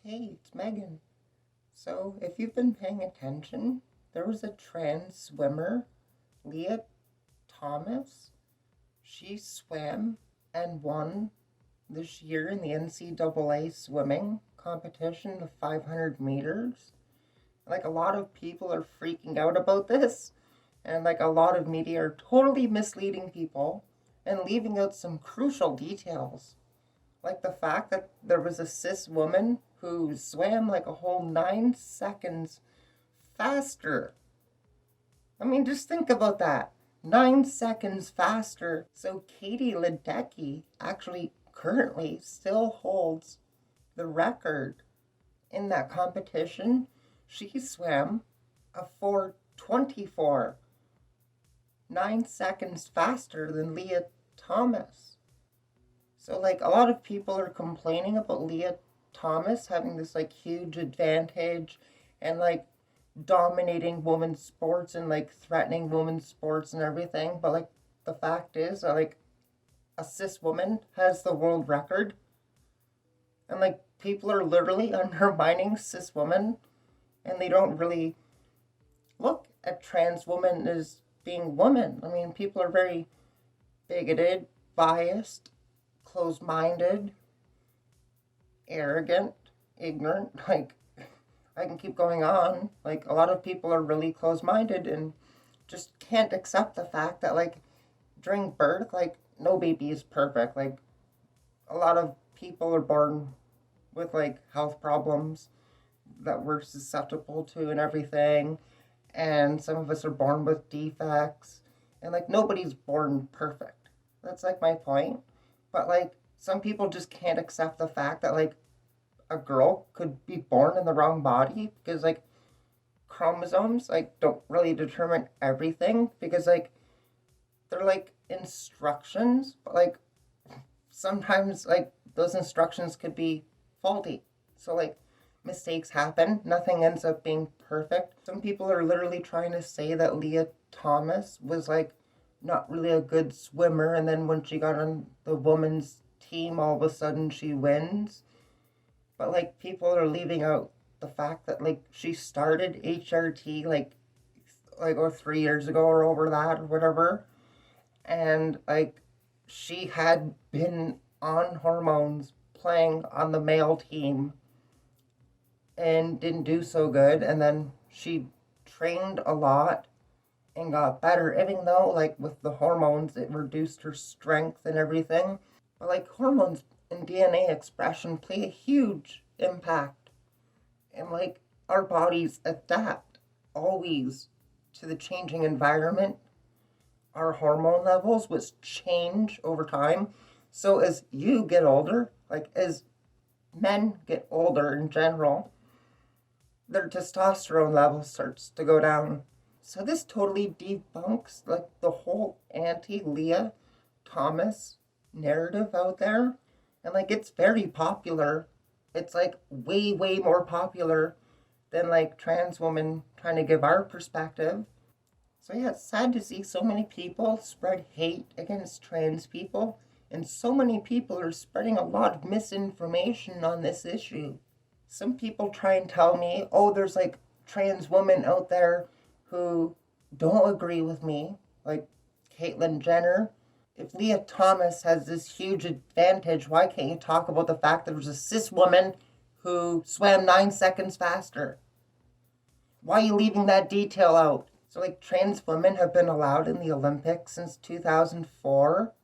Hey, it's Megan. So, if you've been paying attention, there was a trans swimmer, Leah Thomas. She swam and won this year in the NCAA swimming competition of 500 meters. Like, a lot of people are freaking out about this, and like, a lot of media are totally misleading people and leaving out some crucial details. Like the fact that there was a cis woman who swam like a whole 9 seconds faster. I mean, just think about that. 9 seconds faster. So Katie Ledecky actually currently still holds the record in that competition. She swam a 4:24, 9 seconds faster than Leah Thomas. So, like, a lot of people are complaining about Leah Thomas having this, like, huge advantage and, like, dominating women's sports and, like, threatening women's sports and everything. But, like, the fact is, like, a cis woman has the world record. And, like, people are literally undermining cis women. And they don't really look at trans women as being women. I mean, people are very bigoted, biased, closed-minded, arrogant, ignorant. Like, I can keep going on. Like, a lot of people are really closed-minded and just can't accept the fact that, like, during birth, like, no baby is perfect. Like, a lot of people are born with, like, health problems that we're susceptible to and everything. And some of us are born with defects. And, like, nobody's born perfect. That's, like, my point. But, like, some people just can't accept the fact that, like, a girl could be born in the wrong body because, like, chromosomes, like, don't really determine everything because, like, they're, like, instructions, but, like, sometimes, like, those instructions could be faulty. So, like, mistakes happen. Nothing ends up being perfect. Some people are literally trying to say that Leah Thomas was, like, not really a good swimmer, and then when she got on the women's team, all of a sudden she wins. But, like, people are leaving out the fact that, like, she started HRT or 3 years ago or over that or whatever, and, like, she had been on hormones playing on the male team and didn't do so good, and then she trained a lot and got better, even though, like, with the hormones, it reduced her strength and everything. But, like, hormones and DNA expression play a huge impact. And, like, our bodies adapt always to the changing environment. Our hormone levels which change over time. So as you get older, like, as men get older in general, their testosterone level starts to go down. So this totally debunks, like, the whole anti-Leah Thomas narrative out there. And, like, it's very popular. It's, like, way, way more popular than, like, trans women trying to give our perspective. So, yeah, it's sad to see so many people spread hate against trans people. And so many people are spreading a lot of misinformation on this issue. Some people try and tell me, oh, there's, like, trans women out there who don't agree with me, like Caitlyn Jenner. If Leah Thomas has this huge advantage, why can't you talk about the fact that there's a cis woman who swam 9 seconds faster? Why are you leaving that detail out? So, like, trans women have been allowed in the Olympics since 2004.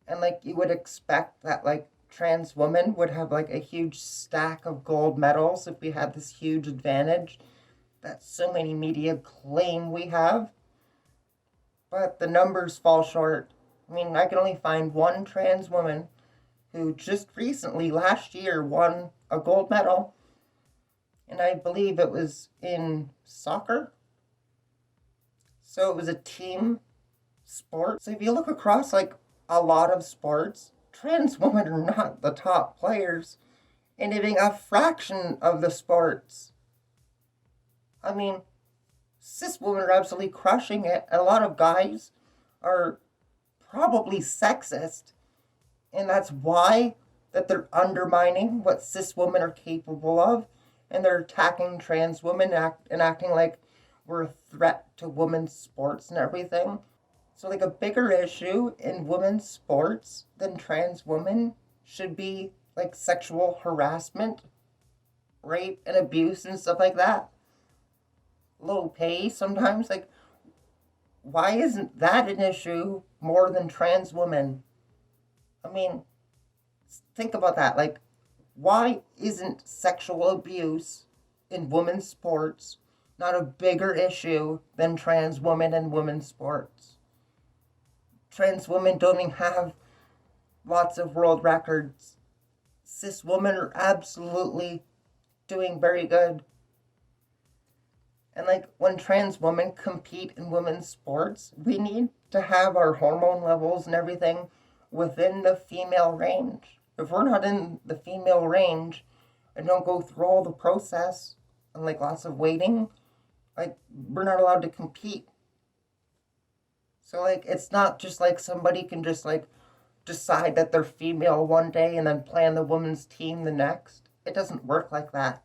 And, like, you would expect that, like, trans women would have, like, a huge stack of gold medals if we had this huge advantage that so many media claim we have. But the numbers fall short. I mean, I can only find one trans woman who just recently, last year, won a gold medal. And I believe it was in soccer. So it was a team sport. So if you look across, like, a lot of sports, trans women are not the top players in even a fraction of the sports. I mean, cis women are absolutely crushing it. A lot of guys are probably sexist, and that's why that they're undermining what cis women are capable of, and they're attacking trans women and acting like we're a threat to women's sports and everything. So, like, a bigger issue in women's sports than trans women should be like sexual harassment, rape, and abuse and stuff like that. Low pay sometimes. Like, why isn't that an issue more than trans women? I mean, think about that. Like, why isn't sexual abuse in women's sports not a bigger issue than trans women and women's sports? Trans women don't even have lots of world records. Cis women are absolutely doing very good. And like when trans women compete in women's sports, we need to have our hormone levels and everything within the female range. If we're not in the female range and don't go through all the process and like lots of waiting, like we're not allowed to compete. So like it's not just like somebody can just like decide that they're female one day and then play on the women's team the next. It doesn't work like that.